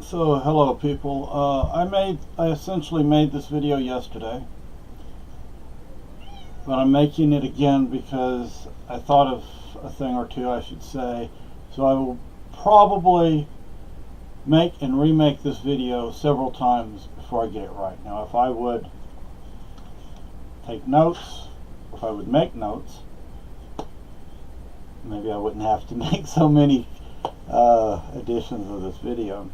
So hello people, I essentially made this video yesterday, but I'm making it again because I thought of a thing or two I should say. So I will probably make and remake this video several times before I get it right. Now if I would take notes, if I would make notes, maybe I wouldn't have to make so many editions of this video.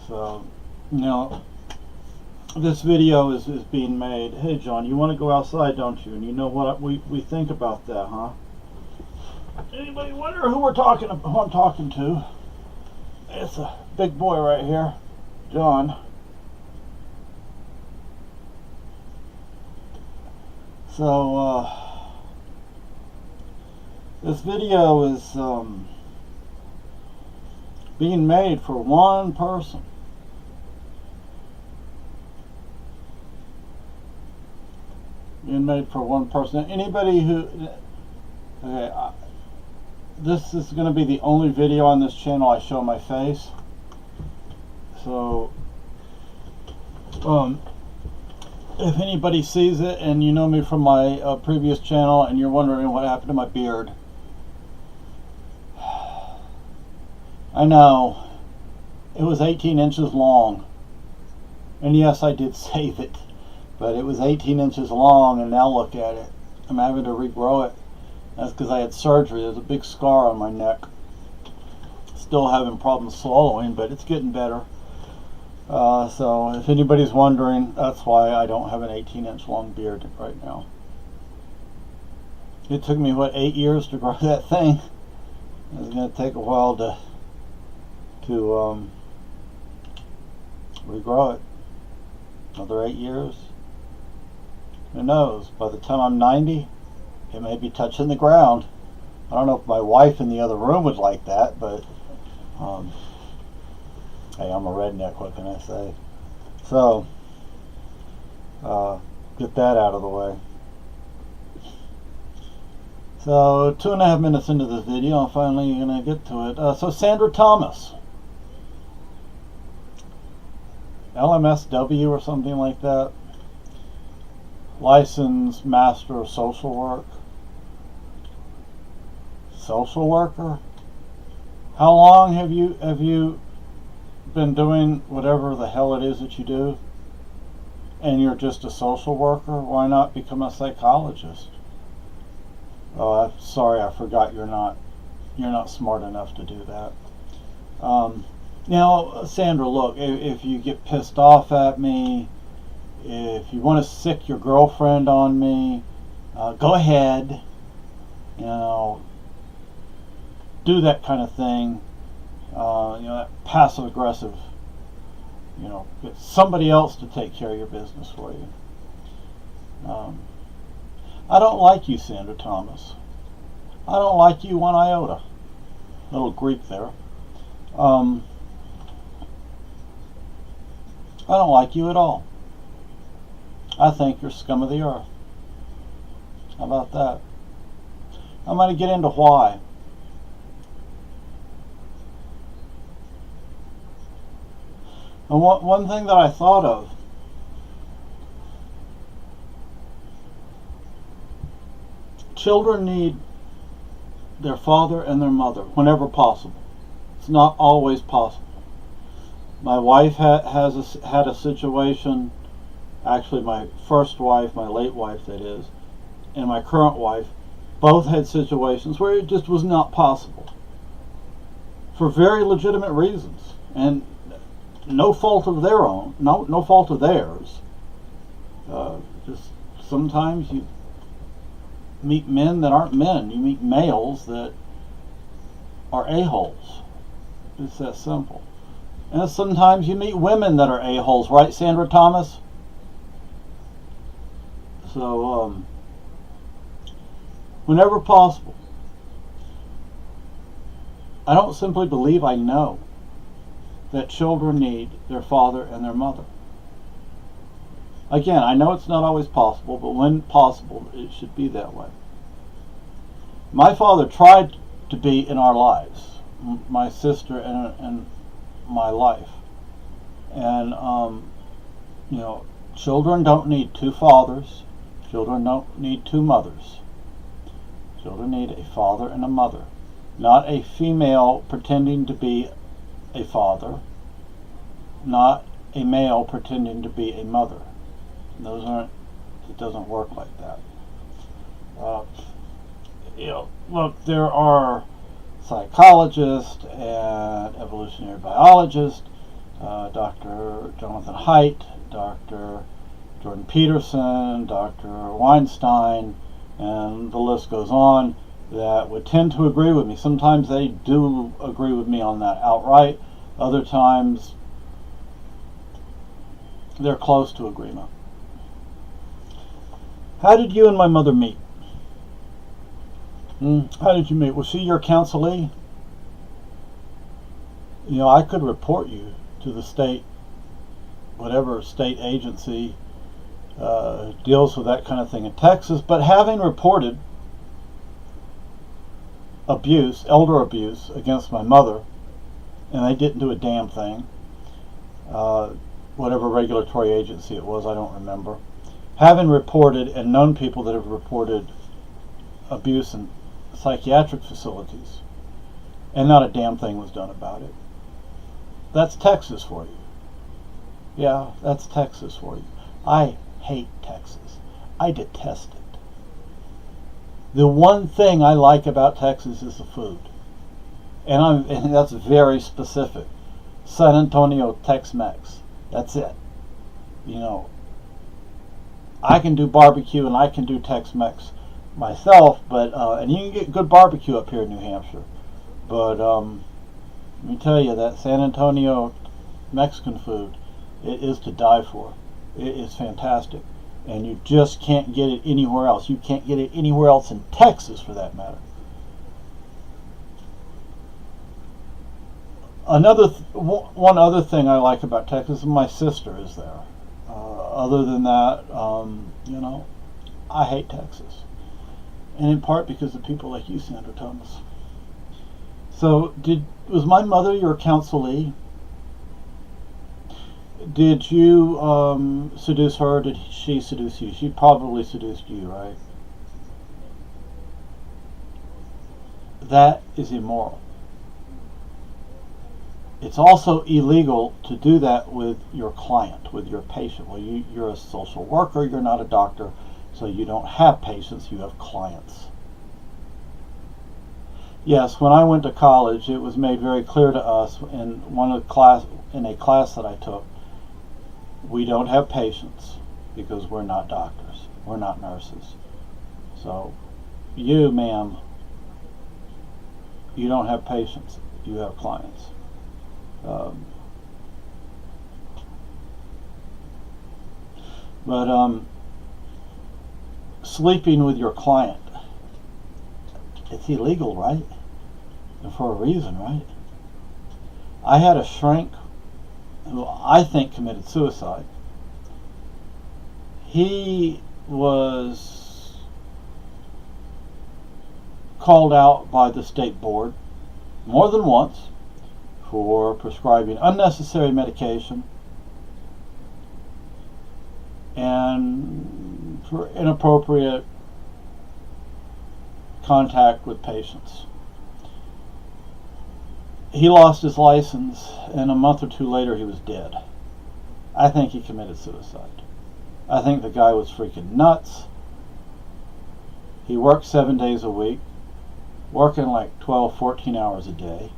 So, you know, this video is being made. Hey John, you want to go outside, don't you? And you know what we think about that, huh? Anybody wonder who I'm talking to? It's a big boy right here, John. So, this video is being made for one person. Being made for one person. Anybody who, okay, this is going to be the only video on this channel I show my face. So, if anybody sees it and you know me from my previous channel and you're wondering what happened to my beard, I know it was 18 inches long, and yes, I did save it. But it was 18 inches long, and now look at it. I'm having to regrow it. That's because I had surgery. There's a big scar on my neck. Still having problems swallowing, but it's getting better. So if anybody's wondering, that's why I don't have an 18-inch long beard right now. It took me, what, 8 years to grow that thing? It's going to take a while to regrow it. Another 8 years. Who knows? By the time I'm 90, it may be touching the ground. I don't know if my wife in the other room would like that, but hey, I'm a redneck, what can I say? So, get that out of the way. So, 2.5 minutes into this video, I'm finally going to get to it. So, Sandra Thomas. LMSW or something like that. Licensed Master of Social Work. Social worker? How long have you been doing whatever the hell it is that you do? And you're just a social worker? Why not become a psychologist? Oh, I'm sorry, I forgot you're not smart enough to do that. Now, Sandra, look, if you get pissed off at me, if you want to sick your girlfriend on me, go ahead. You know, do that kind of thing. You know, that passive aggressive. You know, get somebody else to take care of your business for you. I don't like you, Sandra Thomas. I don't like you one iota. Little Greek there. I don't like you at all. I think you're scum of the earth. How about that? I'm going to get into why. And one thing that I thought of, children need their father and their mother whenever possible. It's not always possible. My wife had a situation. Actually, my first wife, my late wife that is, and my current wife, both had situations where it just was not possible. For very legitimate reasons. And no fault of their own, no fault of theirs. Just sometimes you meet men that aren't men. You meet males that are a-holes. It's that simple. And sometimes you meet women that are a-holes, right, Sandra Thomas? So, whenever possible, I don't simply believe, I know that children need their father and their mother. Again, I know it's not always possible, but when possible, it should be that way. My father tried to be in our lives, my sister and my life. And, children don't need two fathers. Children don't need two mothers. Children need a father and a mother. Not a female pretending to be a father. Not a male pretending to be a mother. It doesn't work like that. Look, there are psychologists and evolutionary biologists, Dr. Jonathan Haidt, Dr. Jordan Peterson, Dr. Weinstein, and the list goes on, that would tend to agree with me. Sometimes they do agree with me on that outright. Other times they're close to agreement. How did you and my mother meet? How did you meet? Was she your counselee? I could report you to the state, whatever state agency deals with that kind of thing in Texas, but having reported abuse, elder abuse, against my mother, and they didn't do a damn thing, whatever regulatory agency it was, I don't remember. Having reported and known people that have reported abuse in psychiatric facilities, and not a damn thing was done about it. That's Texas for you. Yeah, that's Texas for you. I hate Texas. I detest it. The one thing I like about Texas is the food. And that's very specific. San Antonio Tex-Mex. That's it. I can do barbecue and I can do Tex-Mex myself, but and you can get good barbecue up here in New Hampshire. But let me tell you, that San Antonio Mexican food, it is to die for. It is fantastic. And you just can't get it anywhere else. You can't get it anywhere else in Texas, for that matter. One other thing I like about Texas is my sister is there. Other than that, I hate Texas. And in part because of people like you, Sandra Thomas. So, was my mother your counselee? Did you seduce her, or did she seduce you? She probably seduced you, right? That is immoral. It's also illegal to do that with your client, with your patient. Well, you're a social worker, you're not a doctor, so you don't have patients, you have clients. Yes, when I went to college, it was made very clear to us in a class that I took, we don't have patients because we're not doctors, we're not nurses. So, you, ma'am, you don't have patients, you have clients. But sleeping with your client, it's illegal, right? And for a reason, right? I had a shrink who I think committed suicide. He was called out by the state board more than once for prescribing unnecessary medication and for inappropriate contact with patients. He lost his license, and a month or two later he was dead. I think he committed suicide. I think the guy was freaking nuts. He worked 7 days a week, working like 12, 14 hours a day.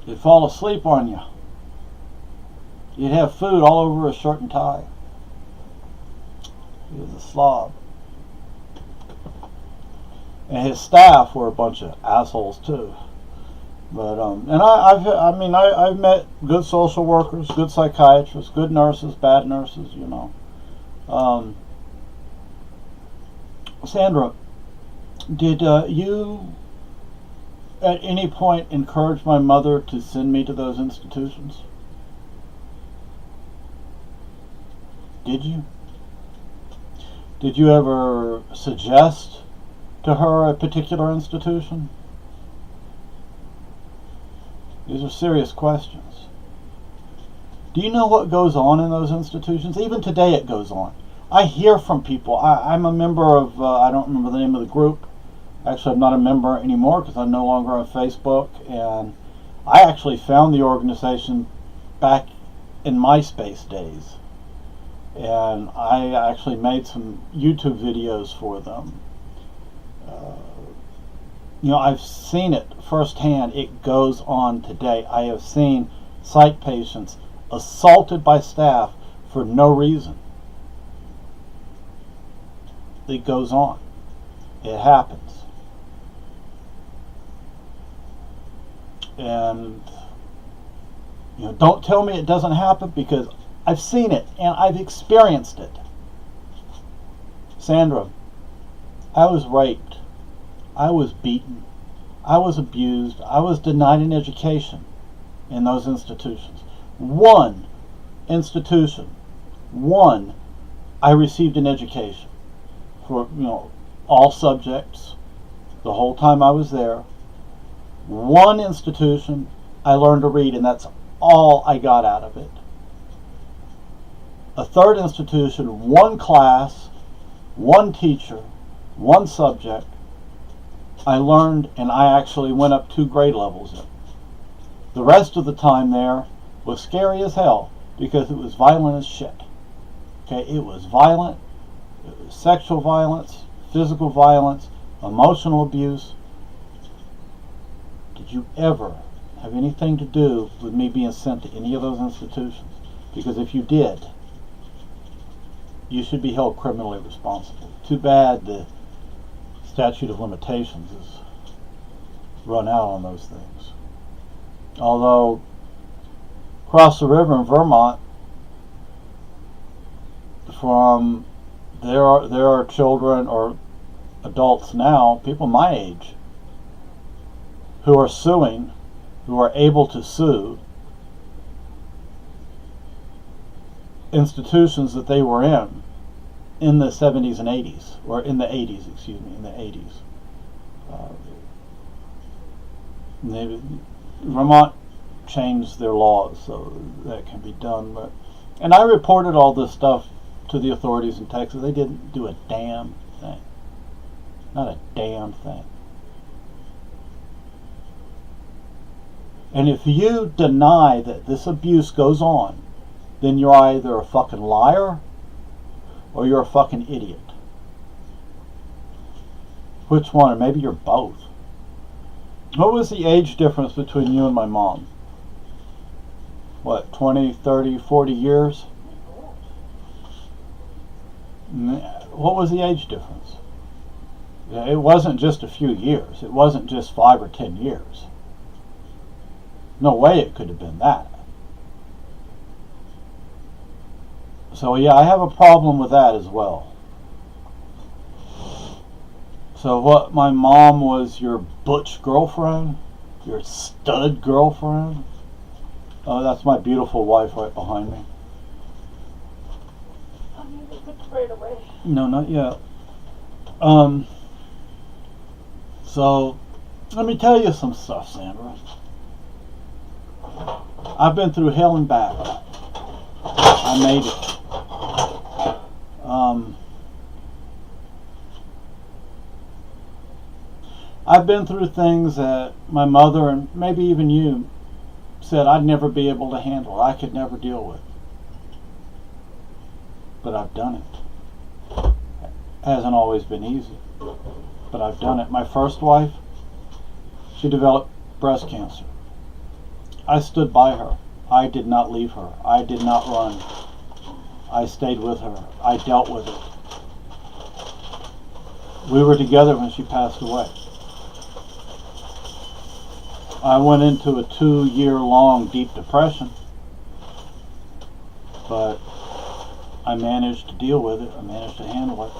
He'd fall asleep on you. You'd have food all over his shirt and tie. He was a slob. And his staff were a bunch of assholes too. But and I've met good social workers, good psychiatrists, good nurses, bad nurses, Sandra, did you at any point encourage my mother to send me to those institutions? Did you? Did you ever suggest to her a particular institution? These are serious questions. Do you know what goes on in those institutions? Even today it goes on. I hear from people. I'm a member of, I don't remember the name of the group. Actually, I'm not a member anymore because I'm no longer on Facebook. And I actually found the organization back in MySpace days. And I actually made some YouTube videos for them. I've seen it firsthand. It goes on today. I have seen psych patients assaulted by staff for no reason. It goes on. It happens. And don't tell me it doesn't happen, because I've seen it and I've experienced it. Sandra, I was raped. I was beaten. I was abused. I was denied an education in those institutions. One institution, I received an education for all subjects the whole time I was there. One institution, I learned to read, and that's all I got out of it. A third institution, one class, one teacher, one subject. I learned, and I actually went up 2 grade levels in. The rest of the time there was scary as hell, because it was violent as shit. Okay, it was violent. It was sexual violence, physical violence, emotional abuse. Did you ever have anything to do with me being sent to any of those institutions? Because if you did, you should be held criminally responsible. Too bad the statute of limitations is run out on those things. Although across the river in Vermont, there are children or adults now, people my age, who are suing, who are able to sue institutions that they were in the 70s and 80s, or in the 80s, in the 80s. Vermont changed their laws so that can be done. And I reported all this stuff to the authorities in Texas. They didn't do a damn thing. Not a damn thing. And if you deny that this abuse goes on, then you're either a fucking liar or you're a fucking idiot. Which one? Or maybe you're both. What was the age difference between you and my mom? What, 20, 30, 40 years? What was the age difference? It wasn't just a few years. It wasn't just 5 or 10 years. No way it could have been that. So yeah, I have a problem with that as well. So what, my mom was your butch girlfriend? Your stud girlfriend? Oh, that's my beautiful wife right behind me. I need to put the braid away. No, not yet. So, let me tell you some stuff, Sandra. I've been through hell and back. I made it. I've been through things that my mother and maybe even you said I'd never be able to handle. I could never deal with. But I've done it. It hasn't always been easy, but I've done it. My first wife, she developed breast cancer. I stood by her. I did not leave her. I did not run. I stayed with her. I dealt with it. We were together when she passed away. I went into a 2-year-long deep depression, but I managed to deal with it. I managed to handle it.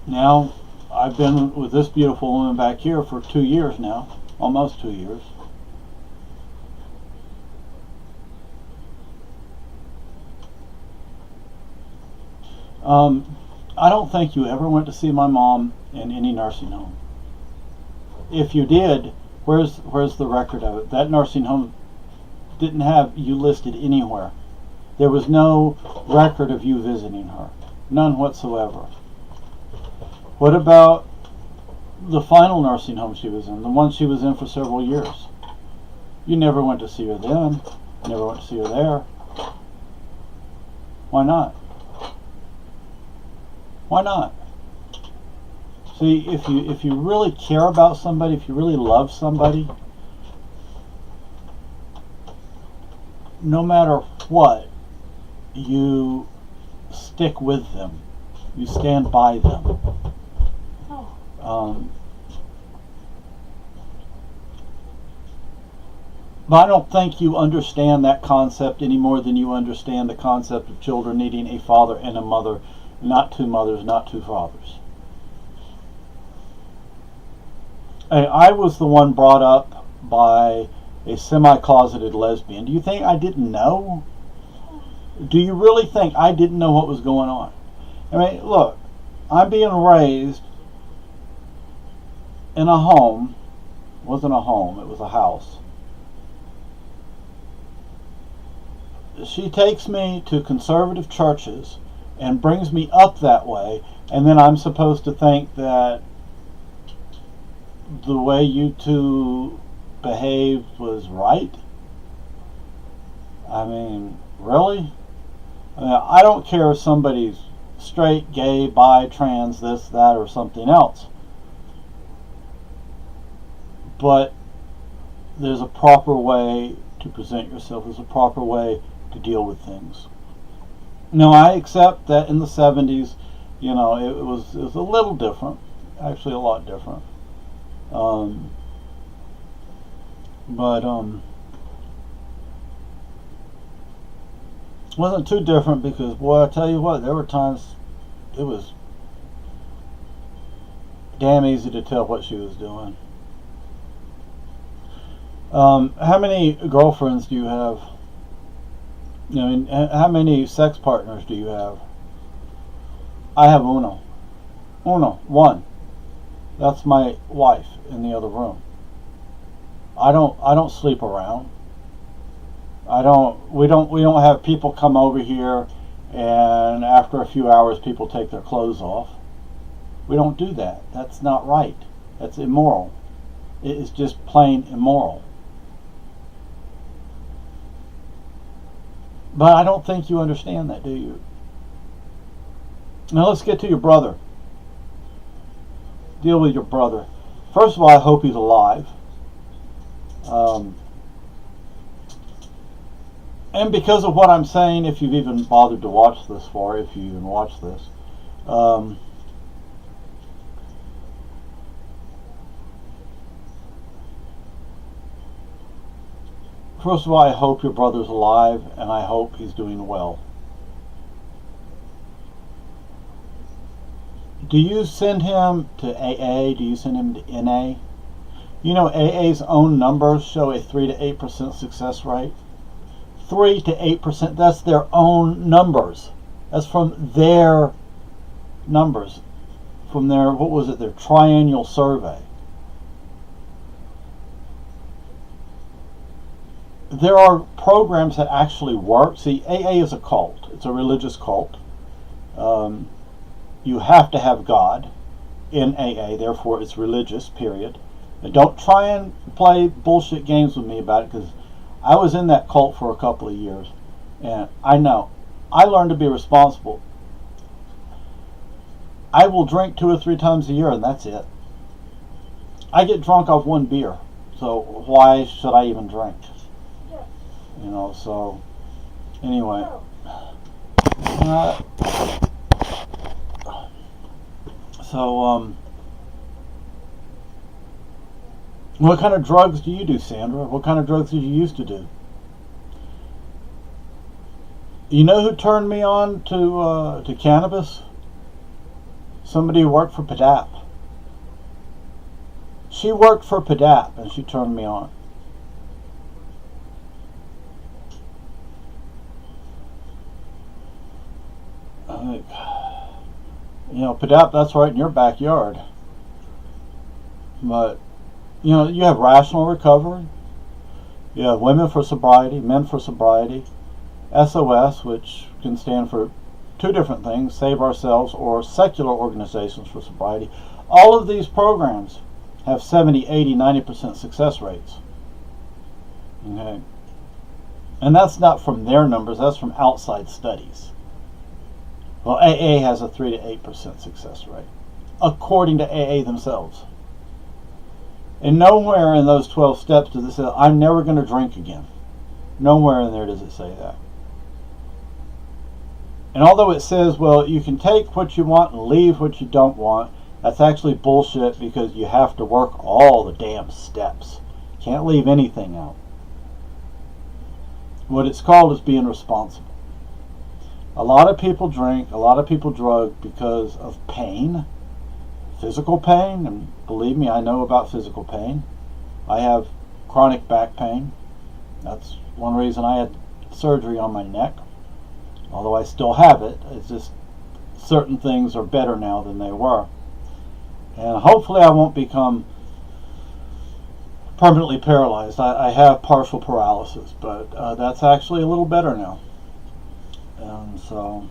Now, I've been with this beautiful woman back here for 2 years now, almost 2 years. I don't think you ever went to see my mom in any nursing home. If you did, where's the record of it? That nursing home didn't have you listed anywhere. There was no record of you visiting her. None whatsoever. What about the final nursing home she was in, the one she was in for several years? You never went to see her then. Never went to see her there. Why not? Why not? See, if you really care about somebody, if you really love somebody, no matter what, you stick with them. You stand by them. But I don't think you understand that concept any more than you understand the concept of children needing a father and a mother, not two mothers, not two fathers. I was the one brought up by a semi-closeted lesbian. Do you think I didn't know? Do you really think I didn't know what was going on? I mean, look, I'm being raised in a home. It wasn't a home, it was a house. She takes me to conservative churches and brings me up that way, and then I'm supposed to think that the way you two behaved was right? I mean, really? I mean, I don't care if somebody's straight, gay, bi, trans, this, that, or something else. But there's a proper way to present yourself. There's a proper way to deal with things. Now, I accept that in the 70s, you know, it was a little different. Actually, a lot different. Wasn't too different because, boy, I tell you what, there were times it was damn easy to tell what she was doing. How many girlfriends do you have? I mean, how many sex partners do you have? I have uno. One. That's my wife in the other room. I don't sleep around. We don't have people come over here and after a few hours people take their clothes off. We don't do that. That's not right. That's immoral. It is just plain immoral. But I don't think you understand that, do you? Now let's get to your brother. Deal with your brother. First of all, I hope he's alive. And because of what I'm saying, if you've even bothered to watch this far, if you even watch this, first of all, I hope your brother's alive, and I hope he's doing well. Do you send him to AA? Do you send him to NA? You know, AA's own numbers show a 3 to 8% success rate. 3 to 8%, that's their own numbers. That's from their numbers. From their, what was it, their triennial survey. There are programs that actually work. See, AA is a cult. It's a religious cult. You have to have God in AA, therefore it's religious, period. And don't try and play bullshit games with me about it, because I was in that cult for a couple of years, and I know. I learned to be responsible. I will drink 2 or 3 times a year, and that's it. I get drunk off 1 beer, so why should I even drink? You know, so anyway. What kind of drugs do you do, Sandra? What kind of drugs did you used to do? You know who turned me on to cannabis? Somebody who worked for PDAP. She worked for PDAP, and she turned me on. that's right in your backyard. But, you have rational recovery. You have Women for Sobriety, Men for Sobriety, SOS, which can stand for two different things, Save Ourselves, or Secular Organizations for Sobriety. All of these programs have 70, 80, 90% success rates. Okay? And that's not from their numbers, that's from outside studies. Well, AA has a 3 to 8% success rate, according to AA themselves. And nowhere in those 12 steps does it say, I'm never going to drink again. Nowhere in there does it say that. And although it says, well, you can take what you want and leave what you don't want, that's actually bullshit, because you have to work all the damn steps. Can't leave anything out. What it's called is being responsible. A lot of people drink, a lot of people drug because of pain, physical pain, and believe me, I know about physical pain. I have chronic back pain. That's one reason I had surgery on my neck. Although I still have it, it's just certain things are better now than they were. And hopefully I won't become permanently paralyzed. I have partial paralysis, but that's actually a little better now. And so,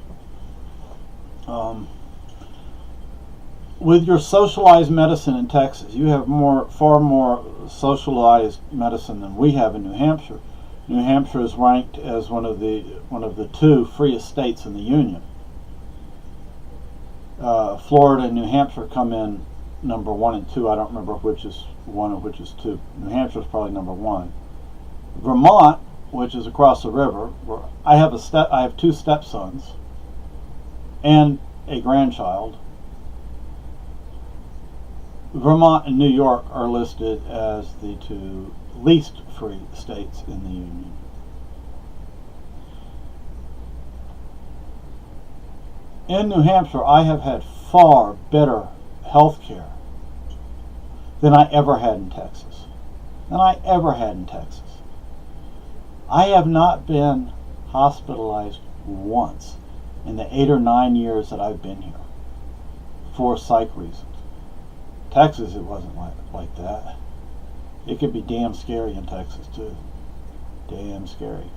with your socialized medicine in Texas, you have far more socialized medicine than we have in New Hampshire. New Hampshire is ranked as one of the two freest states in the Union. Florida and New Hampshire come in number 1 and 2. I don't remember which is 1 and which is 2. New Hampshire is probably number 1. Vermont, which is across the river, where I have 2 stepsons and a grandchild. Vermont and New York are listed as the 2 least free states in the Union. In New Hampshire, I have had far better health care than I ever had in Texas. I have not been hospitalized once in the 8 or 9 years that I've been here for psych reasons. Texas, it wasn't like that. It could be damn scary in Texas too. Damn scary.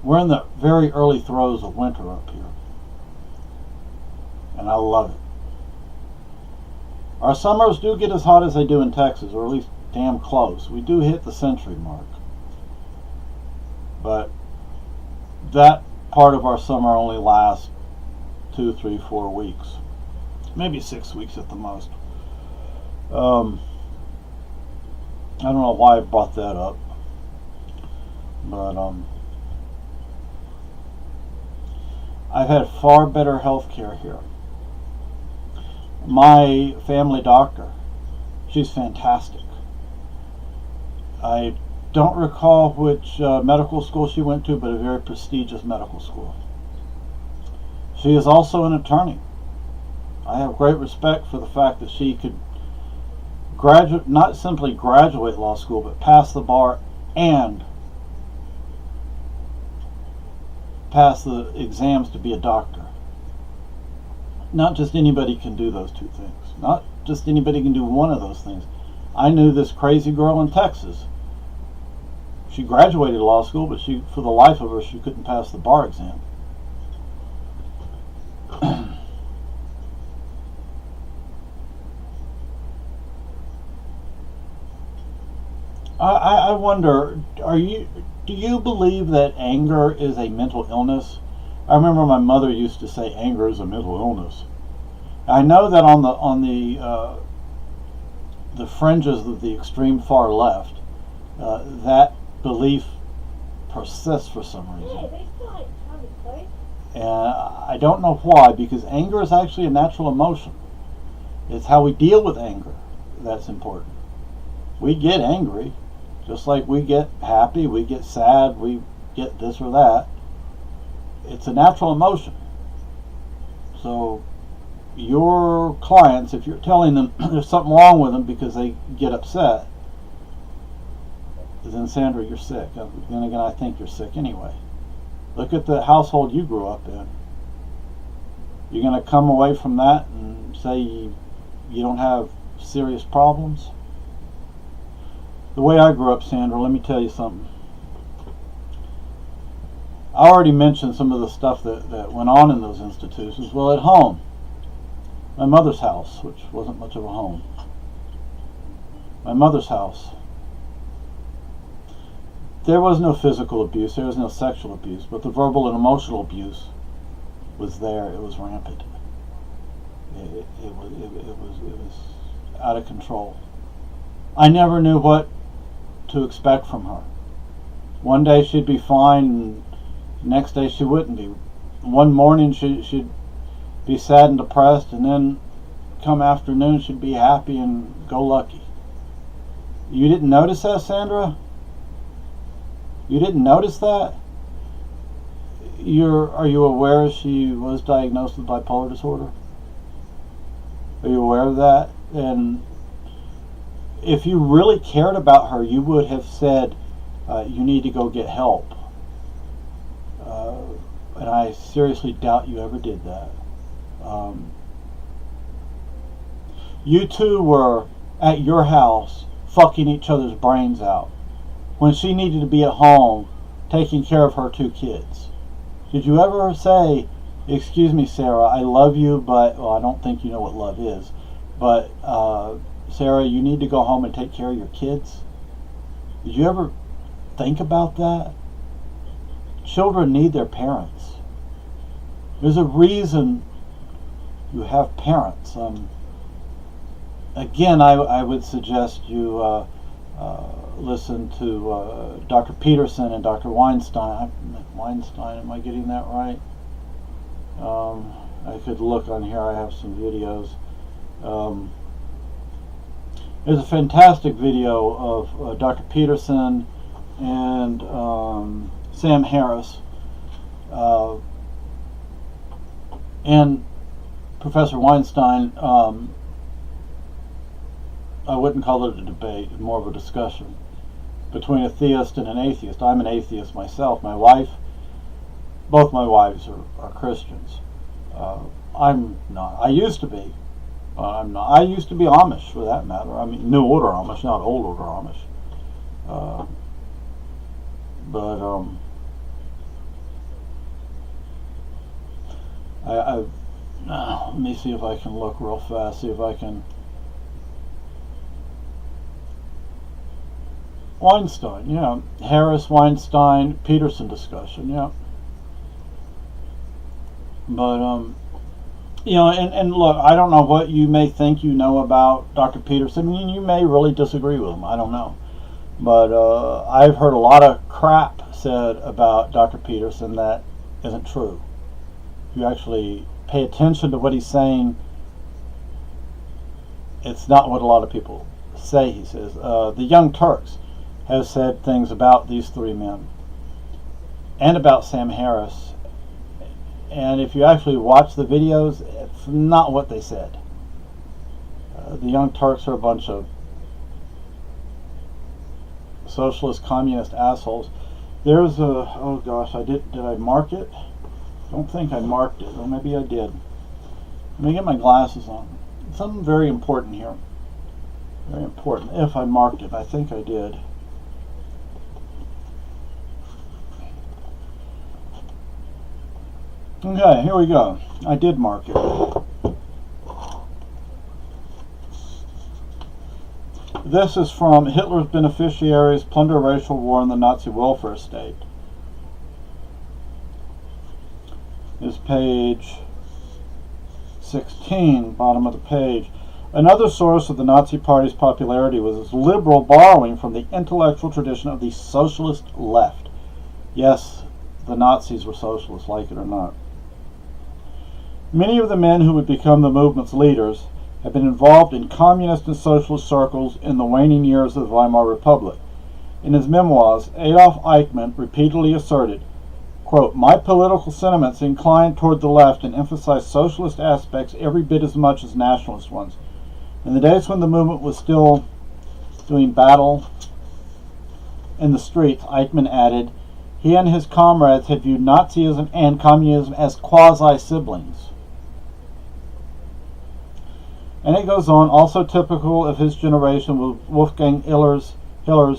We're in the very early throes of winter up here, and I love it. Our summers do get as hot as they do in Texas, or at least damn close. We do hit the century mark, but that part of our summer only lasts 2, 3, 4 weeks, maybe 6 weeks at the most. I don't know why I brought that up, but I've had far better health care here. My family doctor, she's fantastic. I don't recall which medical school she went to, but a very prestigious medical school. She is also an attorney. I have great respect for the fact that she could not simply graduate law school, but pass the bar and pass the exams to be a doctor. Not just anybody can do those 2 things. Not just anybody can do one of those things. I knew this crazy girl in Texas. She graduated law school, but for the life of her, she couldn't pass the bar exam. I wonder, do you believe that anger is a mental illness? I remember my mother used to say anger is a mental illness. I know that on the fringes of the extreme far left, that belief persists for some reason. And I don't know why, because anger is actually a natural emotion. It's how we deal with anger that's important. We get angry, just like we get happy, we get sad, we get this or that. It's a natural emotion. So your clients, if you're telling them there's something wrong with them because they get upset, then Sandra, you're sick. Then again, I think you're sick anyway. Look at the household you grew up in. You're going to come away from that and say you don't have serious problems? The way I grew up, Sandra, let me tell you something. I already mentioned some of the stuff that went on in those institutions. Well, at home, my mother's house, which wasn't much of a home. My mother's house. There was no physical abuse, there was no sexual abuse, but the verbal and emotional abuse was there. It was rampant. It was out of control. I never knew what to expect from her. One day she'd be fine, and the next day she wouldn't be. One morning she'd be sad and depressed, and then come afternoon she'd be happy and go lucky. You didn't notice that, Sandra? You didn't notice that? Are you aware she was diagnosed with bipolar disorder? Are you aware of that? And if you really cared about her, you would have said, you need to go get help. And I seriously doubt you ever did that. You two were at your house fucking each other's brains out when she needed to be at home taking care of her 2 kids. Did you ever say, excuse me, Sarah, I love you, but, well, I don't think you know what love is, but Sarah, you need to go home and take care of your kids? Did you ever think about that? Children need their parents. There's a reason you have parents. Again, I would suggest you listen to Dr. Peterson and Dr. Weinstein. Weinstein, am I getting that right? I could look on here. I have some videos. There's a fantastic video of Dr. Peterson and Sam Harris and Professor Weinstein. I wouldn't call it a debate, more of a discussion between a theist and an atheist. I'm an atheist myself. My wife, both my wives are Christians. I'm not. I used to be. I'm not. I used to be Amish, for that matter. I mean, New Order Amish, not Old Order Amish. Let me see if I can look real fast. See if I can. Weinstein, yeah. Harris, Weinstein, Peterson discussion, yeah. But, and look, I don't know what you may think you know about Dr. Peterson. I mean, you may really disagree with him. I don't know. But I've heard a lot of crap said about Dr. Peterson that isn't true. If you actually pay attention to what he's saying, it's not what a lot of people say he says. The Young Turks has said things about these 3 men and about Sam Harris, and if you actually watch the videos, it's not what they said. The Young Turks are a bunch of socialist, communist assholes. There's a, oh gosh, did I mark it? Don't think I marked it, or maybe I did. Let me get my glasses on. Something very important here. Very important. If I marked it, I think I did. Okay, here we go. I did mark it. This is from Hitler's Beneficiaries, Plunder Racial War in the Nazi Welfare State. Is page 16, bottom of the page. Another source of the Nazi Party's popularity was its liberal borrowing from the intellectual tradition of the socialist left. Yes, the Nazis were socialists, like it or not. Many of the men who would become the movement's leaders have been involved in communist and socialist circles in the waning years of the Weimar Republic. In his memoirs, Adolf Eichmann repeatedly asserted, quote, "My political sentiments incline toward the left and emphasize socialist aspects every bit as much as nationalist ones. In the days when the movement was still doing battle in the streets," Eichmann added, He and his comrades had viewed Nazism and communism as quasi-siblings. And it goes on, also typical of his generation was Wolfgang Hillers, a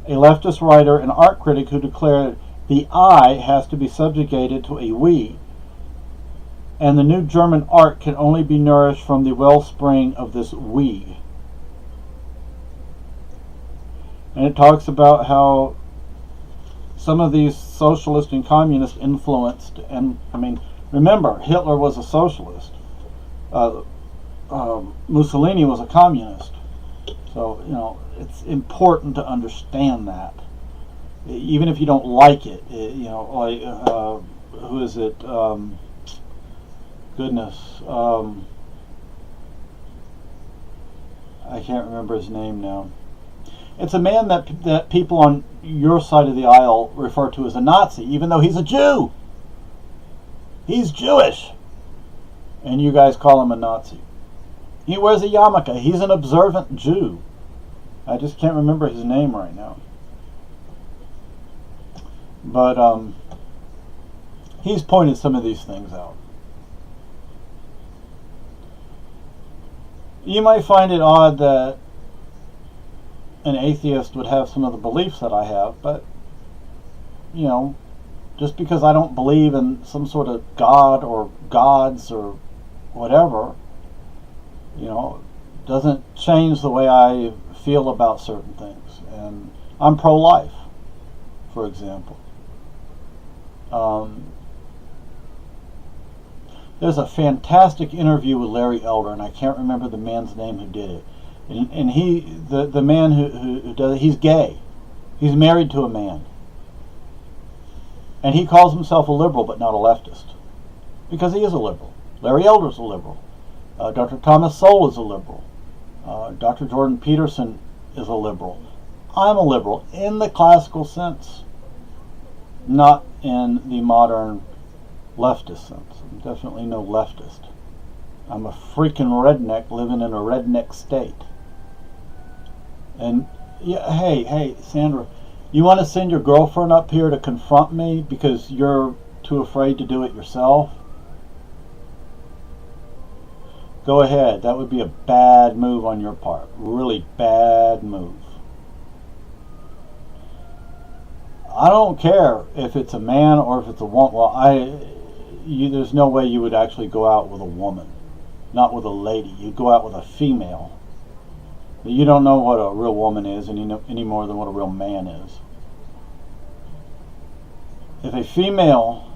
leftist writer and art critic who declared the I has to be subjugated to a we, and the new German art can only be nourished from the wellspring of this we. And it talks about how some of these socialist and communist influenced, and I mean, remember, Hitler was a socialist. Mussolini was a communist. So, you know, it's important to understand that. Even if you don't like it, you know, like, who is it? I can't remember his name now. It's a man that people on your side of the aisle refer to as a Nazi, even though he's a Jew. He's Jewish. And you guys call him a Nazi. He wears a yarmulke. He's an observant Jew. I just can't remember his name right now. But he's pointed some of these things out. You might find it odd that an atheist would have some of the beliefs that I have, but, you know, just because I don't believe in some sort of God or gods or whatever, you know, doesn't change the way I feel about certain things. And I'm pro-life, for example. There's a fantastic interview with Larry Elder, and I can't remember the man's name who did it. And he, the man who does it, he's gay. He's married to a man. And he calls himself a liberal, but not a leftist. Because he is a liberal. Larry Elder's a liberal. Dr. Thomas Sowell is a liberal. Dr. Jordan Peterson is a liberal. I'm a liberal in the classical sense, not in the modern leftist sense. I'm definitely no leftist. I'm a freaking redneck living in a redneck state. And yeah, hey, Sandra, you want to send your girlfriend up here to confront me because you're too afraid to do it yourself? Go ahead. That would be a bad move on your part. Really bad move. I don't care if it's a man or if it's a woman. Well, there's no way you would actually go out with a woman, not with a lady. You'd go out with a female. You don't know what a real woman is any more than what a real man is. If a female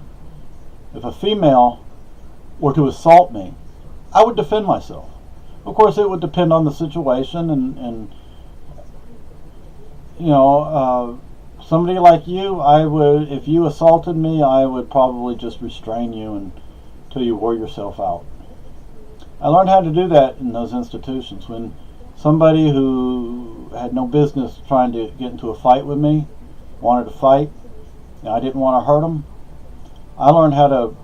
were to assault me, I would defend myself. Of course, it would depend on the situation, and you know, somebody like you, if you assaulted me, I would probably just restrain you until you wore yourself out. I learned how to do that in those institutions. When somebody who had no business trying to get into a fight with me wanted to fight, and I didn't want to hurt them, I learned how to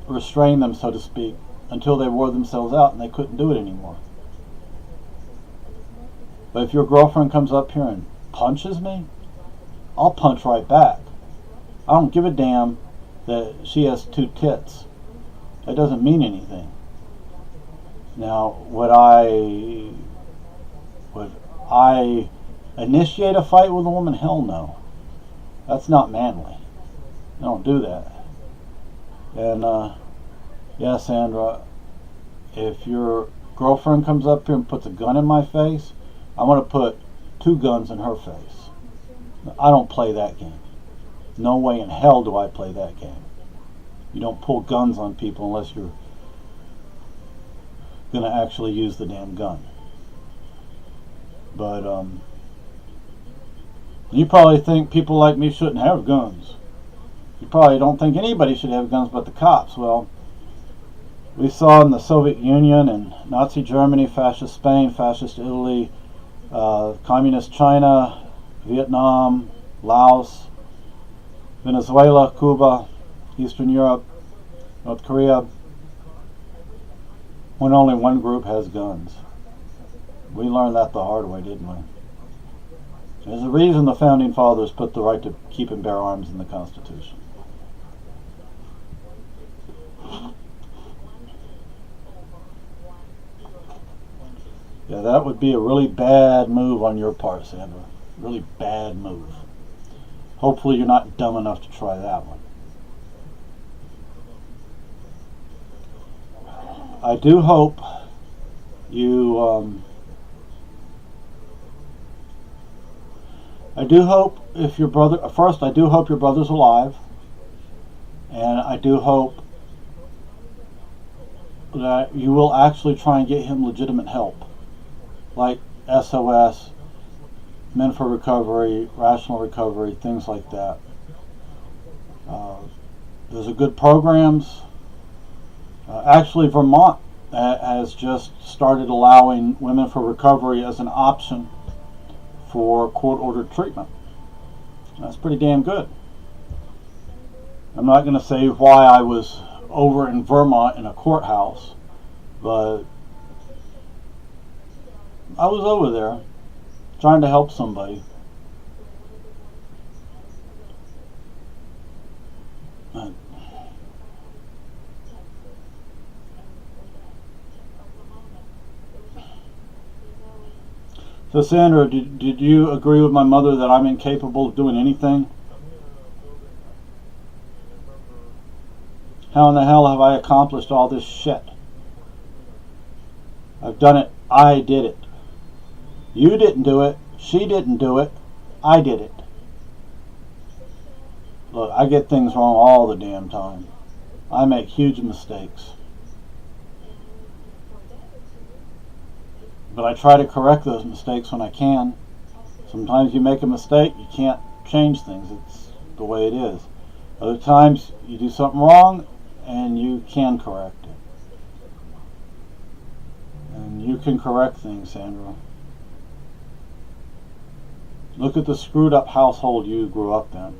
restrain them, so to speak, until they wore themselves out and they couldn't do it anymore. But if your girlfriend comes up here and punches me, I'll punch right back. I don't give a damn that she has two tits. That doesn't mean anything. Now, would I initiate a fight with a woman? Hell no. That's not manly. I don't do that. And yeah, Sandra, if your girlfriend comes up here and puts a gun in my face, I'm going to put two guns in her face. I don't play that game. No way in hell do I play that game. You don't pull guns on people unless you're going to actually use the damn gun. But you probably think people like me shouldn't have guns. You probably don't think anybody should have guns but the cops. Well, we saw in the Soviet Union and Nazi Germany, fascist Spain, fascist Italy, communist China, Vietnam, Laos, Venezuela, Cuba, Eastern Europe, North Korea, when only one group has guns. We learned that the hard way, didn't we? There's a reason the Founding Fathers put the right to keep and bear arms in the Constitution. Yeah, that would be a really bad move on your part, Sandra. Really bad move. Hopefully you're not dumb enough to try that one. I do hope you, I do hope if your brother, first I do hope your brother's alive, and I do hope that you will actually try and get him legitimate help, like SOS, Men for Recovery, Rational Recovery, things like that. There's a good programs. Actually, Vermont has just started allowing Women for Recovery as an option for court-ordered treatment. That's pretty damn good. I'm not going to say why I was over in Vermont in a courthouse, but I was over there trying to help somebody. So Sandra, did you agree with my mother that I'm incapable of doing anything? How in the hell have I accomplished all this shit? I've done it. I did it. You didn't do it. She didn't do it. I did it. Look, I get things wrong all the damn time. I make huge mistakes. But I try to correct those mistakes when I can. Sometimes you make a mistake, you can't change things. It's the way it is. Other times you do something wrong and you can correct it. And you can correct things, Sandra. Look at the screwed up household you grew up in.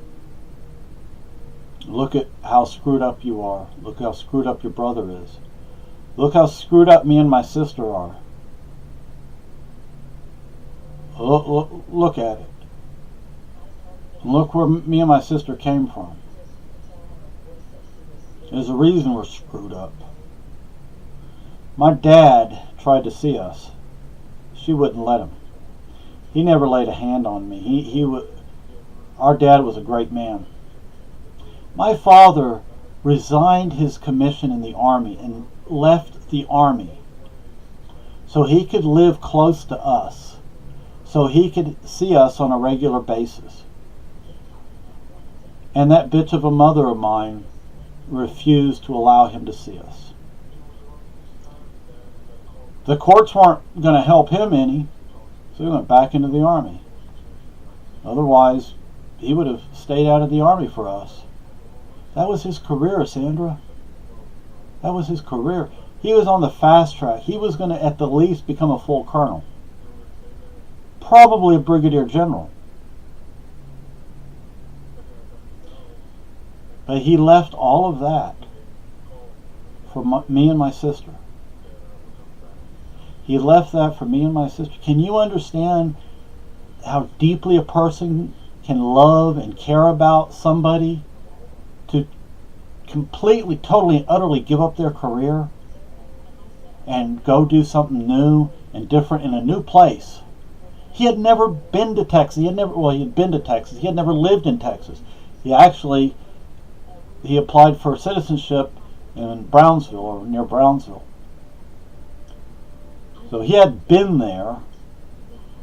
Look at how screwed up you are. Look how screwed up your brother is. Look how screwed up me and my sister are. Look at it. Look where me and my sister came from. There's a reason we're screwed up. My dad tried to see us. She wouldn't let him. He never laid a hand on me. Our dad was a great man. My father resigned his commission in the Army and left the Army so he could live close to us, so he could see us on a regular basis. And that bitch of a mother of mine refused to allow him to see us. The courts weren't going to help him any, so he went back into the Army. Otherwise, he would have stayed out of the Army for us. That was his career, Sandra. That was his career. He was on the fast track. He was going to at the least become a full colonel. Probably a brigadier general. But he left all of that for me and my sister. He left that for me and my sister. Can you understand how deeply a person can love and care about somebody to completely, totally, and utterly give up their career and go do something new and different in a new place? He had never been to Texas. He had been to Texas. He had never lived in Texas. He applied for citizenship in Brownsville, or near Brownsville. So he had been there.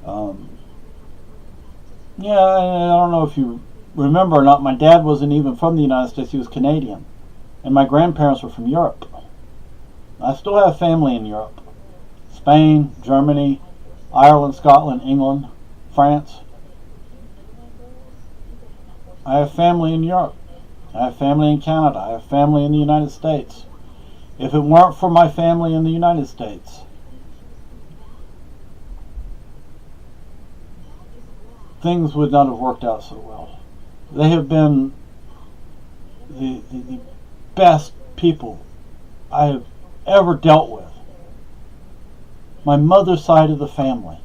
I don't know if you remember or not, my dad wasn't even from the United States. He was Canadian. And my grandparents were from Europe. I still have family in Europe. Spain, Germany, Ireland, Scotland, England, France. I have family in Europe. I have family in Canada. I have family in the United States. If it weren't for my family in the United States, things would not have worked out so well. They have been the best people I have ever dealt with. My mother's side of the family.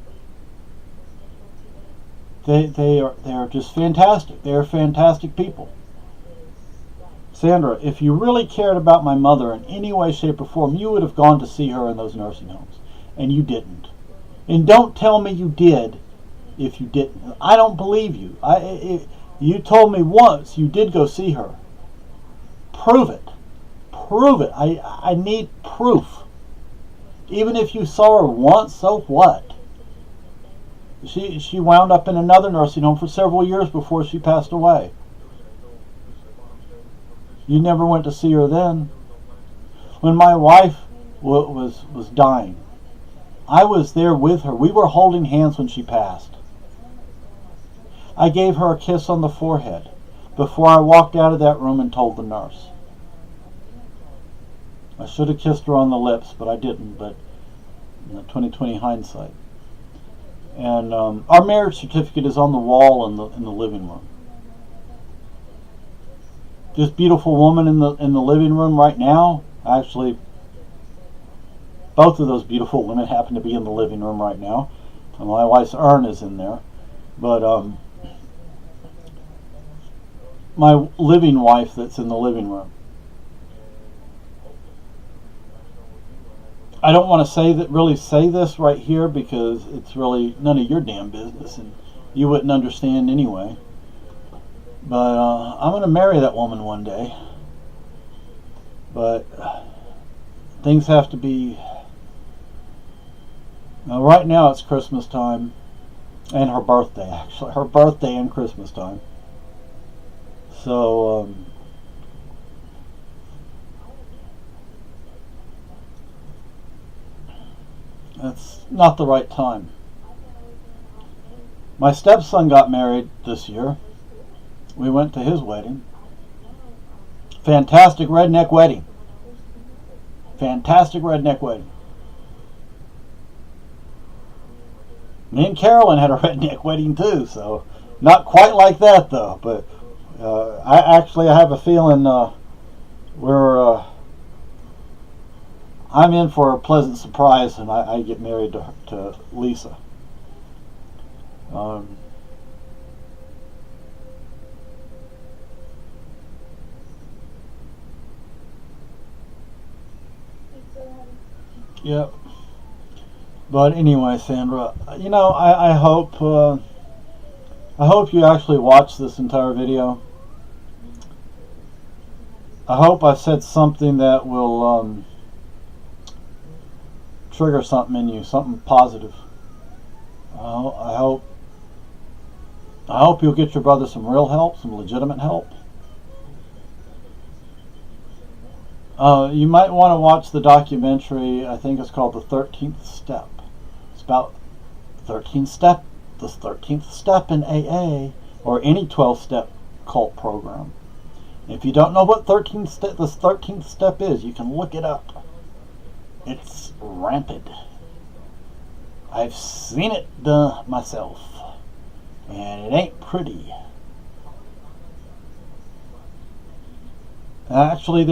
They are just fantastic. They are fantastic people. Sandra, if you really cared about my mother in any way, shape, or form, you would have gone to see her in those nursing homes. And you didn't. And don't tell me you did if you didn't. I don't believe you. You told me once you did go see her. Prove it. Prove it. I need proof. Even if you saw her once, so what? She wound up in another nursing home for several years before she passed away. You never went to see her then. When my wife was dying, I was there with her. We were holding hands when she passed. I gave her a kiss on the forehead before I walked out of that room and told the nurse. I should have kissed her on the lips, but I didn't. But 20/20 hindsight. And our marriage certificate is on the wall in the living room. This beautiful woman in the living room right now, actually, both of those beautiful women happen to be in the living room right now. And my wife's urn is in there, but my living wife that's in the living room. I don't want to really say this right here because it's really none of your damn business, and you wouldn't understand anyway. But I'm going to marry that woman one day. But things have to be... Now, right now it's Christmas time. And her birthday, actually. Her birthday and Christmas time. So, that's not the right time. My stepson got married this year. We went to his wedding. Fantastic redneck wedding. Fantastic redneck wedding. Me and Carolyn had a redneck wedding too, so not quite like that though. But I have a feeling I'm in for a pleasant surprise, and I get married to Lisa. Yep. But anyway, Sandra, I hope you actually watch this entire video. I hope I said something that will trigger something in you, something positive. I hope you'll get your brother some real help, some legitimate help. You might want to watch the documentary. I think it's called The 13th Step. It's about the 13th step in AA or any 12-step cult program. If you don't know what this 13th step is, you can look it up. It's rampant. I've seen it done myself, and it ain't pretty. Actually,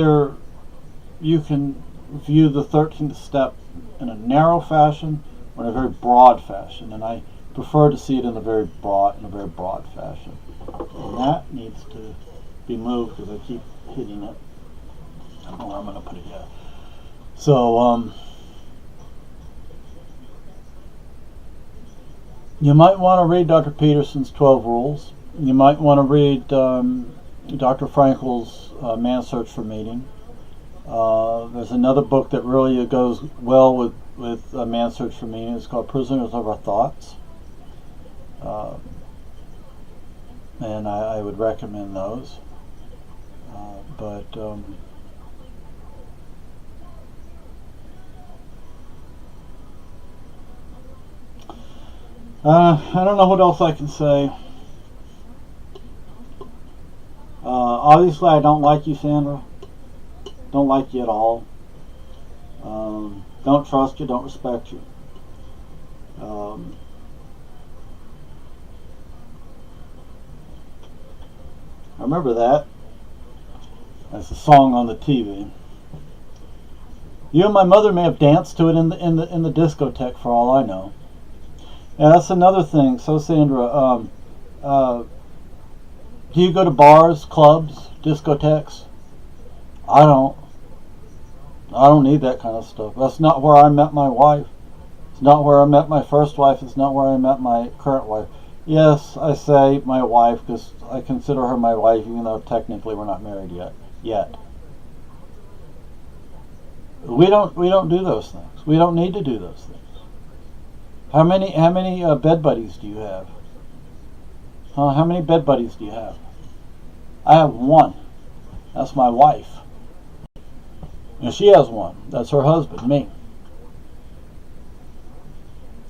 you can view the 13th step in a narrow fashion or in a very broad fashion, and I prefer to see it in a very broad fashion. And that needs to be moved because I keep hitting it. I don't know where I'm going to put it yet. So, you might want to read Dr. Peterson's 12 Rules. You might want to read Dr. Frankel's Man's Search for Meaning. There's another book that really goes well with Man's Search for Meaning. It's called Prisoners of Our Thoughts. And I would recommend those. I don't know what else I can say. Obviously, I don't like you, Sandra. Don't like you at all. Don't trust you. Don't respect you. I remember that. That's a song on the TV. You and my mother may have danced to it in the discotheque, for all I know. Yeah, that's another thing. So, Sandra, Do you go to bars, clubs, discotheques? I don't. I don't need that kind of stuff. That's not where I met my wife. It's not where I met my first wife. It's not where I met my current wife. Yes, I say my wife because I consider her my wife, even though technically we're not married yet. We don't do those things. We don't need to do those things. How many bed buddies do you have? How many bed buddies do you have? I have one. That's my wife. And she has one. That's her husband, me.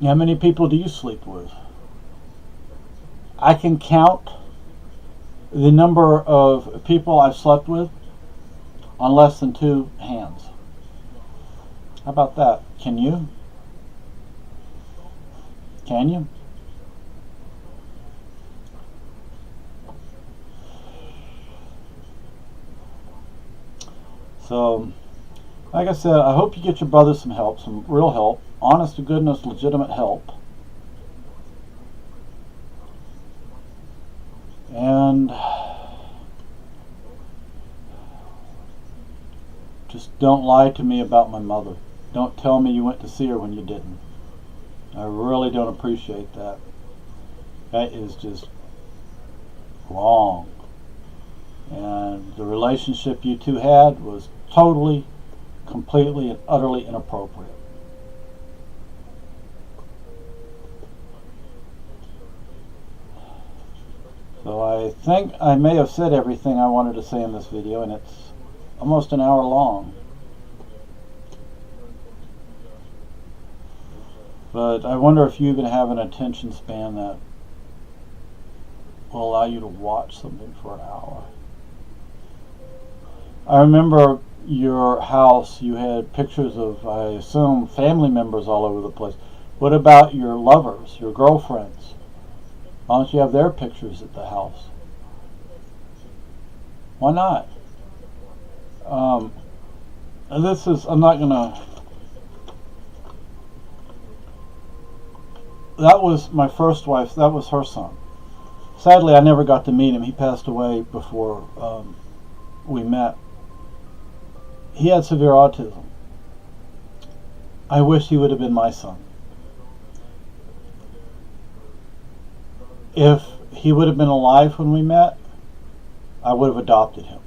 How many people do you sleep with? I can count the number of people I've slept with on less than 2 hands. How about that? Can you? Can you? So, like I said, I hope you get your brother some help, some real help, honest to goodness, legitimate help. And just don't lie to me about my mother. Don't tell me you went to see her when you didn't. I really don't appreciate that. That is just wrong. And the relationship you two had was totally, completely, and utterly inappropriate. So I think I may have said everything I wanted to say in this video, and it's almost an hour long. But I wonder if you even have an attention span that will allow you to watch something for an hour. I remember your house, you had pictures of, I assume, family members all over the place. What about your lovers, your girlfriends? Why don't you have their pictures at the house? Why not? I'm not gonna, that was my first wife, that was her son. Sadly, I never got to meet him. He passed away before we met. He had severe autism. I wish he would have been my son. If he would have been alive when we met, I would have adopted him.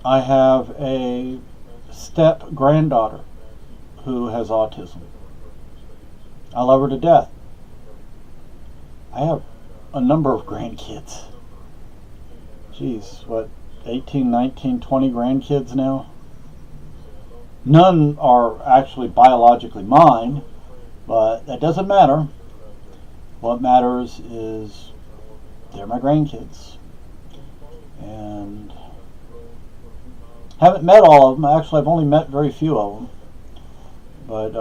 I have a step granddaughter who has autism. I love her to death. I have a number of grandkids. Geez, what, 18, 19, 20 grandkids now? None are actually biologically mine, but that doesn't matter. What matters is they're my grandkids. And haven't met all of them. Actually, I've only met very few of them. But,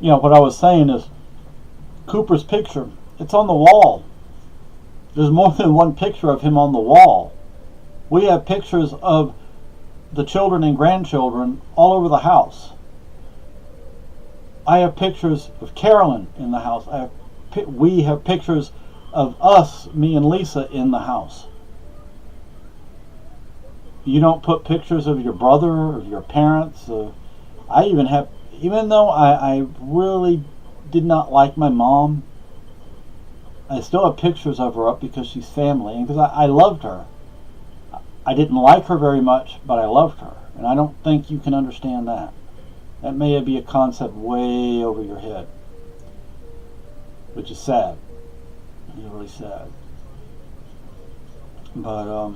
what I was saying is Cooper's picture, it's on the wall. There's more than one picture of him on the wall. We have pictures of the children and grandchildren all over the house. I have pictures of Carolyn in the house. We have pictures of us, me and Lisa, in the house. You don't put pictures of your brother, of your parents. I even have, even though I really did not like my mom, I still have pictures of her up because she's family and because I loved her. I didn't like her very much, but I loved her. And I don't think you can understand that. That may be a concept way over your head, which is sad. It's really sad. But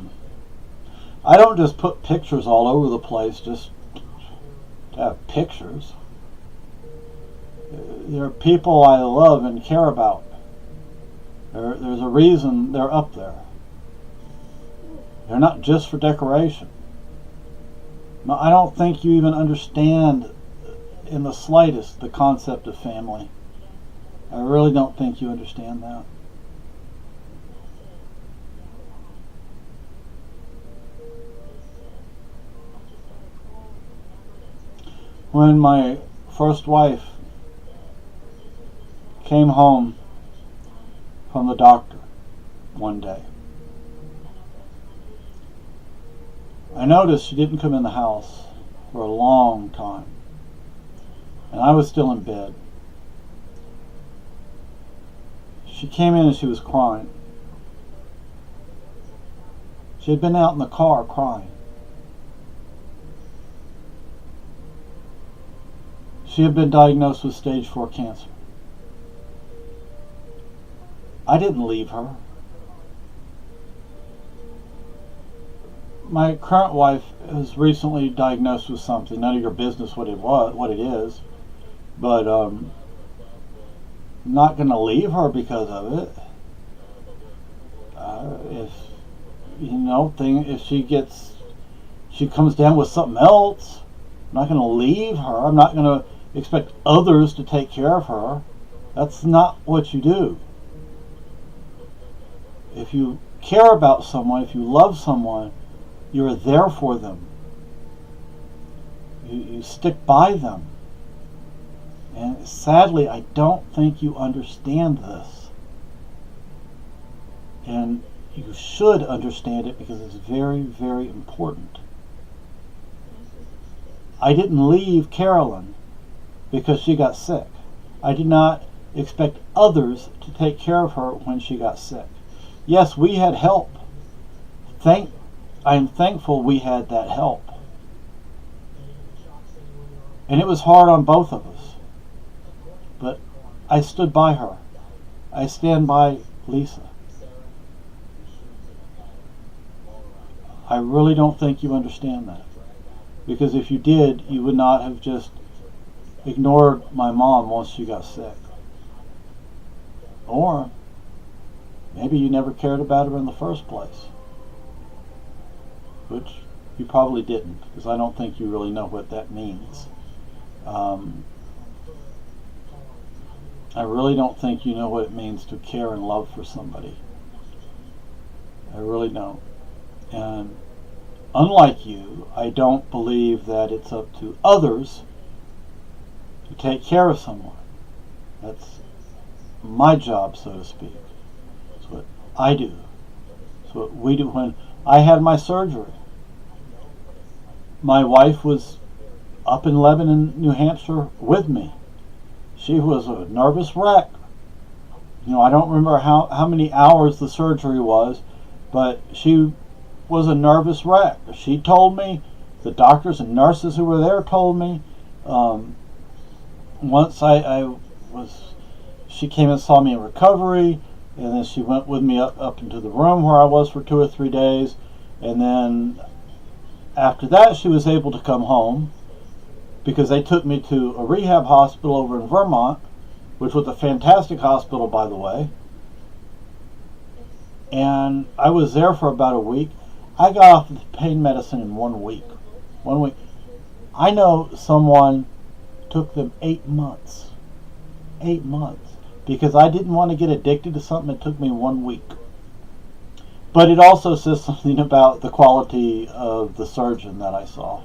I don't just put pictures all over the place just to have pictures. There are people I love and care about. There's a reason they're up there. They're not just for decoration. No, I don't think you even understand in the slightest the concept of family. I really don't think you understand that. When my first wife came home from the doctor one day. I noticed she didn't come in the house for a long time, and I was still in bed. She came in and she was crying. She had been out in the car crying. She had been diagnosed with stage 4 cancer. I didn't leave her. My current wife was recently diagnosed with something. None of your business what it is. But I'm not going to leave her because of it. If she comes down with something else, I'm not going to leave her. I'm not going to expect others to take care of her. That's not what you do. If you care about someone, if you love someone, you're there for them. You stick by them. And sadly, I don't think you understand this. And you should understand it because it's very, very important. I didn't leave Carolyn because she got sick. I did not expect others to take care of her when she got sick. Yes, we had help. I am thankful we had that help. And it was hard on both of us. But I stood by her. I stand by Lisa. I really don't think you understand that. Because if you did, you would not have just ignored my mom once she got sick. Or maybe you never cared about her in the first place. Which you probably didn't, because I don't think you really know what that means. I really don't think you know what it means to care and love for somebody. I really don't. And unlike you, I don't believe that it's up to others to take care of someone. That's my job, so to speak. It's what I do. It's what we do. When I had my surgery, my wife was up in Lebanon, New Hampshire with me. She was a nervous wreck. I don't remember how many hours the surgery was, but she was a nervous wreck. She told me, the doctors and nurses who were there told me. Once she came and saw me in recovery, and then she went with me up into the room where I was for 2 or 3 days, and then after that she was able to come home because they took me to a rehab hospital over in Vermont, which was a fantastic hospital, by the way. And I was there for about a week. I got off of pain medicine in 1 week. 1 week. I know someone took them 8 months. 8 months. Because I didn't want to get addicted to something. It took me 1 week. But it also says something about the quality of the surgeon that I saw.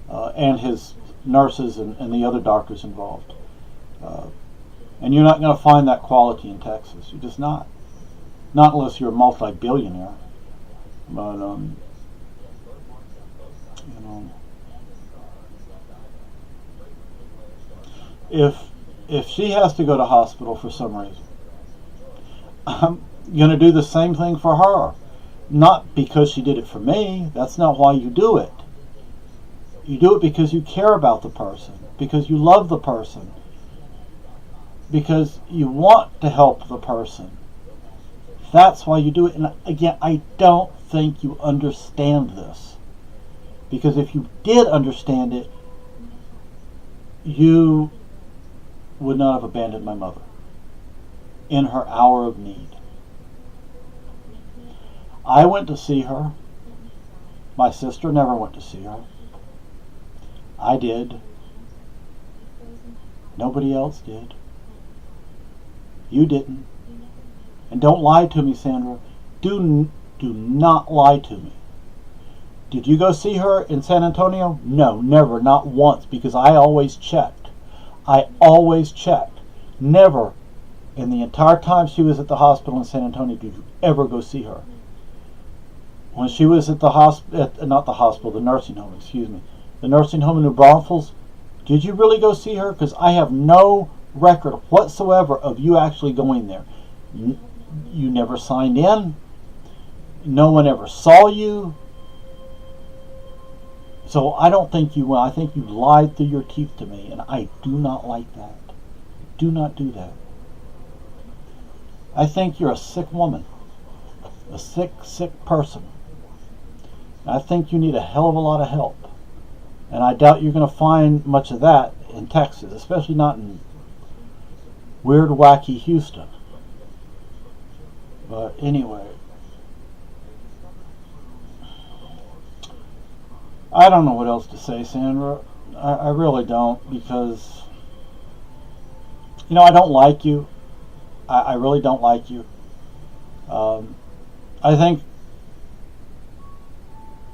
And his nurses and the other doctors involved. And you're not going to find that quality in Texas. You're just not. Not unless you're a multi-billionaire. But, if she has to go to hospital for some reason, I'm going to do the same thing for her. Not because she did it for me. That's not why you do it. You do it because you care about the person, because you love the person, because you want to help the person. That's why you do it. And again, I don't think you understand this. Because if you did understand it, you would not have abandoned my mother in her hour of need. I went to see her. My sister never went to see her. I did. Nobody else did. You didn't. And don't lie to me, Sandra. Do not lie to me. Did you go see her in San Antonio? No, never, not once, because I always checked. I always checked. Never And the entire time she was at the hospital in San Antonio, did you ever go see her? When she was at the hospital, not the hospital, the nursing home, excuse me, the nursing home in New Braunfels, did you really go see her? Because I have no record whatsoever of you actually going there. You never signed in. No one ever saw you. So I don't think you will. I think you lied through your teeth to me, and I do not like that. Do not do that. I think you're a sick woman. A sick, sick person. I think you need a hell of a lot of help. And I doubt you're going to find much of that in Texas, especially not in weird, wacky Houston. But anyway, I don't know what else to say, Sandra. I really don't, because, I don't like you. I really don't like you. I think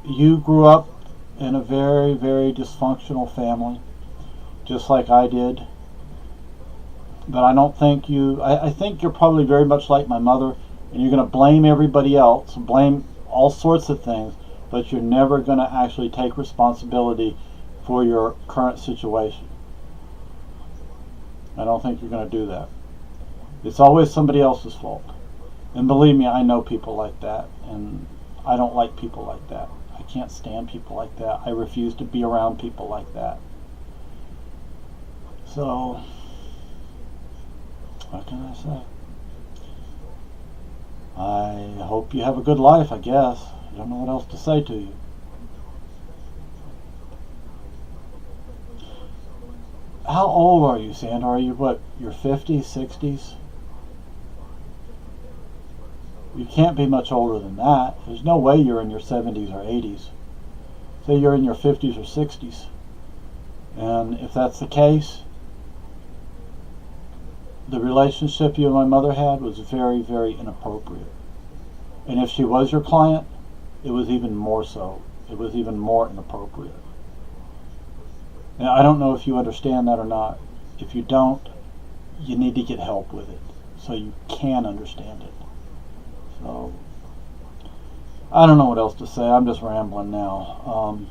you grew up in a very, very dysfunctional family, just like I did. But I don't think I think you're probably very much like my mother, and you're going to blame everybody else, blame all sorts of things, but you're never going to actually take responsibility for your current situation. I don't think you're going to do that. It's always somebody else's fault. And believe me, I know people like that, and I don't like people like that. I can't stand people like that. I refuse to be around people like that. So, what can I say? I hope you have a good life, I guess. I don't know what else to say to you. How old are you, Sandra? Are you, what, your 50s, 60s? You can't be much older than that. There's no way you're in your 70s or 80s. Say you're in your 50s or 60s. And if that's the case, the relationship you and my mother had was very, very inappropriate. And if she was your client, it was even more so. It was even more inappropriate. Now, I don't know if you understand that or not. If you don't, you need to get help with it so you can understand it. So, I don't know what else to say. I'm just rambling now.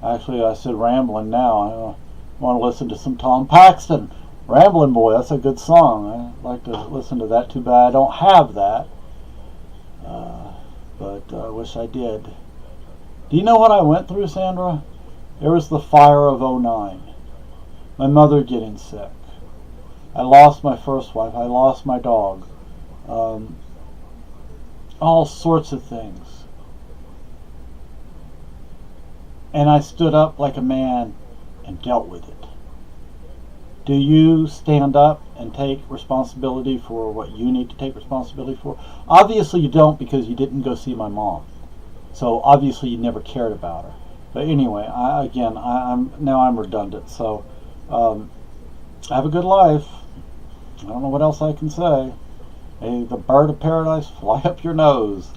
Actually, I said rambling now. I want to listen to some Tom Paxton. Ramblin' Boy, that's a good song. I'd like to listen to that. Too bad I don't have that. But I wish I did. Do you know what I went through, Sandra? There was the fire of '09. My mother getting sick. I lost my first wife. I lost my dog. All sorts of things. And I stood up like a man and dealt with it. Do you stand up and take responsibility for what you need to take responsibility for? Obviously you don't, because you didn't go see my mom. So obviously you never cared about her. But anyway, I'm redundant. So have a good life. I don't know what else I can say. May the bird of paradise fly up your nose.